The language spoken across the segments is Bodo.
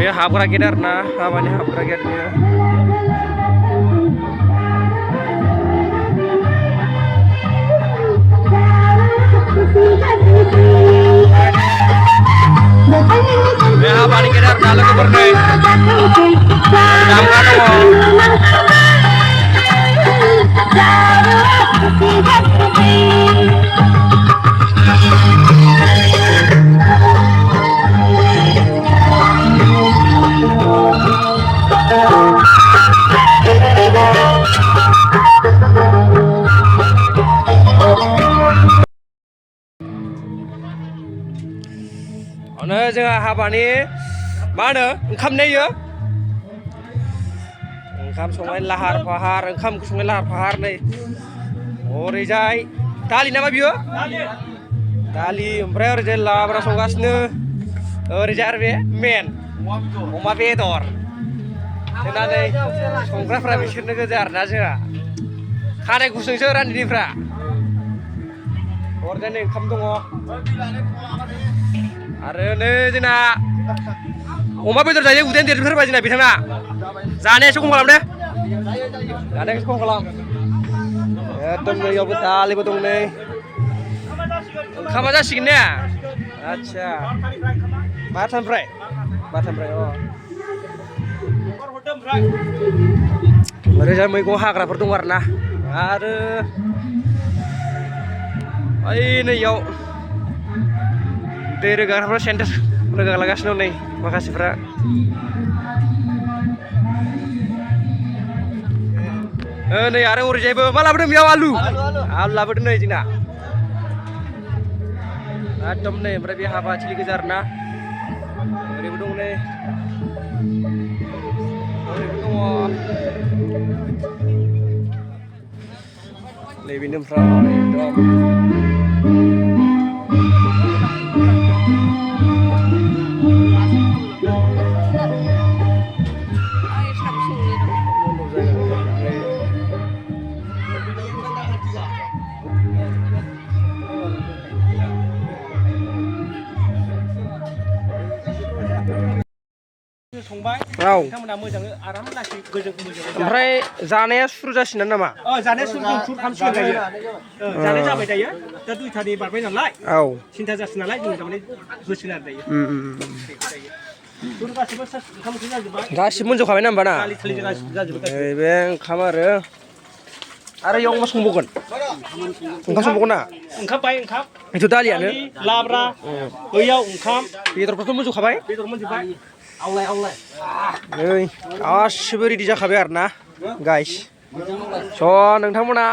बे हाबग्रा गेट आरो ना हाबानि हाबग्रा गेट बेयो बे हाबानि गेट आरो ना लोगोफोर नै दामग्रा दङ जोंहा हाबानि मा होनो ओंखाम नेयो ओंखाम संनाय लाहार फाहार ओंखाम संनाय लाहार फाहार नै ओरैजाय दालि नामा बियो दालि ओमफ्राय ओरैजाय लाब्रा संगासिनो ओरैजाय आरो बे मेन अमा बेदर जोंना नै संग्राफ्रा बिसोरनो गोजा आरोना जोंहा खानाय गुसुंसो रान्दिनिफ्रा ओरैजाय नै ओंखाम दङ आरो नै जोंना अमा बेदर जायो उदैयानो देरफोरबाय जोंना बिथाङा जानायासो खम खालाम दे जानायखौ खम खालाम एकदम नैयावबो दालिबो दं नै ओंखामा जासिगोन ने आदसा बार'थानिफ्राय अ ओरैजाय मैगं हाग्राफोर दं आरो ना आरो ओइ नैयाव दै रोगाग्राफ्रा सेन्टार रोगालागासिनो नै माखासेफ्रा नै आरो ओरैजायबो मा लाबोदों बेयाव आलु लाबोदों नै जोंना एकदम नै ओमफ्राय बे हाबा थिलि गोजा आरो ना ओरैबो दं नै ओरैबो दङ नैबेनो ओमफ्राय एकदम संबाय नोंथांमोना मोजाङै आराम लासै गोजों ओमफ्राय जानाया सुरु जासिगोन नामा जानाया सुरु खालामसिगोन दायो जानाय जाबाय दायो दा 2थानि बारबाय नालाय थिनथा जासिगोन नालाय जों थारमाने होसिगोन आरो दायो गासिबो मोनजोबखाबाय ना होमबा ना बे ओंखाम आरो इयाव मा संबावगोन ओंखाम संबावगोन ना ओंखाम बेथ' दालियानो लाब्रा बैयाव ओंखाम बेदरफोरथ' मोनजोबखाबाय बेदर मोनजोबबाय नै गासिबो रेडि जाखाबाय आरो ना गाइस स' नोंथांमोना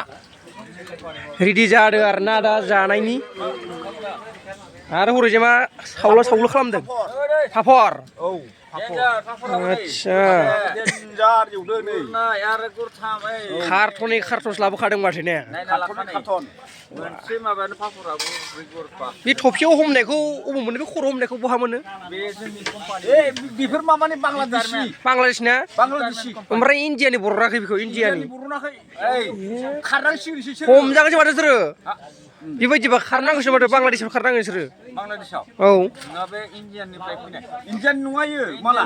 रेडि जादों आरो ना दा जानायनि आरो हरैजाय मा सावलो खालामदों पापर आदसा कार्टन्स लाबोखादों माथो ने बे थफियाव हमनायखौ अबाव मोनो बे खर' हमनायखौ बहा मोनो बेफोर माबानि बांलादेश ना ओमफ्राय इण्डियानि बरनाखै बेखौ इण्डियानि हमजागोनसो माथो सोरो बेबायदिबा खारनांगौसो माथो बांलादेशआव खारनांगोन नोंसोरो औ इण्डियान नङायो माला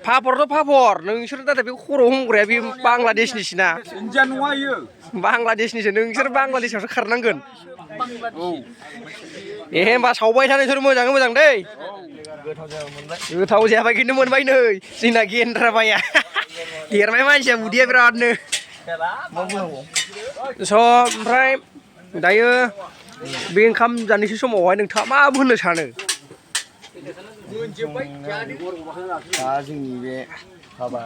पापरथ' पापर नोंसोर दा बे खर' हमग्राया बे बांलादेशनिसो ना इण्डियान नङायो बांलादेशनिसो नोंसोर बांलादेशआवसो खारनांगोन दे होमबा सावबाय था नोंसोर मोजाङै मोजां दै गोथाव जायाबाय खिन्थु मोनबाय नै जोंना गेन्द्राबाया देरबाय मानसिया उदैया बिरादनो स' ओमफ्राय दायो बे ओंखाम जानोसै समावहाय नोंथाङा मा होननो सानो दा जोंनि बे हाबा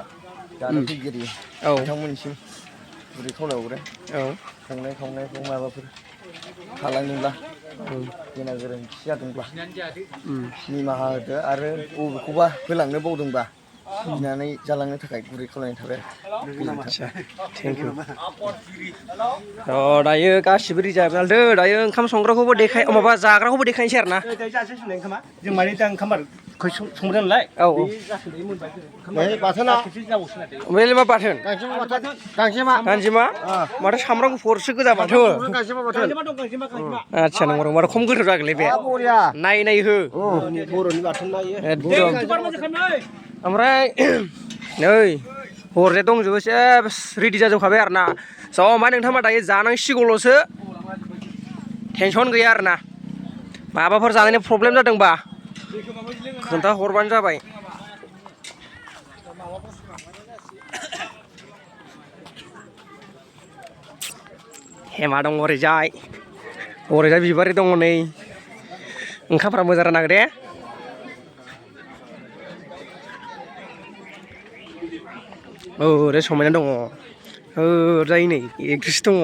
जानो फैगिरि बिथांमोननिसिम गुरै खावलायहरो संनाय खावनायखौ माबाफोर खालामोब्ला जोंना गोरोन्थि जादोंब्ला निमाहा होदो आरो बबेखौबा होलांनो बावदोंबा गिनानै जालांनो थाखाय गुरै खावलायनाय थाबाय आदसा थेंक इउ दायो गासिबो रिजार्भ दायो ओंखाम संग्राखौबो माबा जाग्राखौबो देखायनोसै आरो ना जों माने दा ओंखाम आरो संबोदों नालाय औ नै बाथोना ओमफ्राय मा बाथोन गांजेमा बाथोन गांजेमा गांजेमा माथो सामब्राम गुफुरसो गोजा माथो गांजेमा बाथोन आदसा नंगौ माथो खम गोथाव जागोनलै बे बरिया नाय हो बर'नि बाथोन नायो एकदम ओमफ्राय नै हरजाया दंजोबो सेस रेडि जाजोबखाबाय आरो ना स' ओमफ्राय नोंथाङा दायो जानांसिगौल'सो टेनसन गैया आरो ना माबाफोर जानायनि प्रब्लेम जादोंबा खोन्था हरबानो जाबाय हेमा दङ ओरैजाय बिबारि दङ नै ओंखामफ्रा मोजां राननांगौ दे ओरै समायना दङ ओरैजाय नै एक्ट्रिस दङ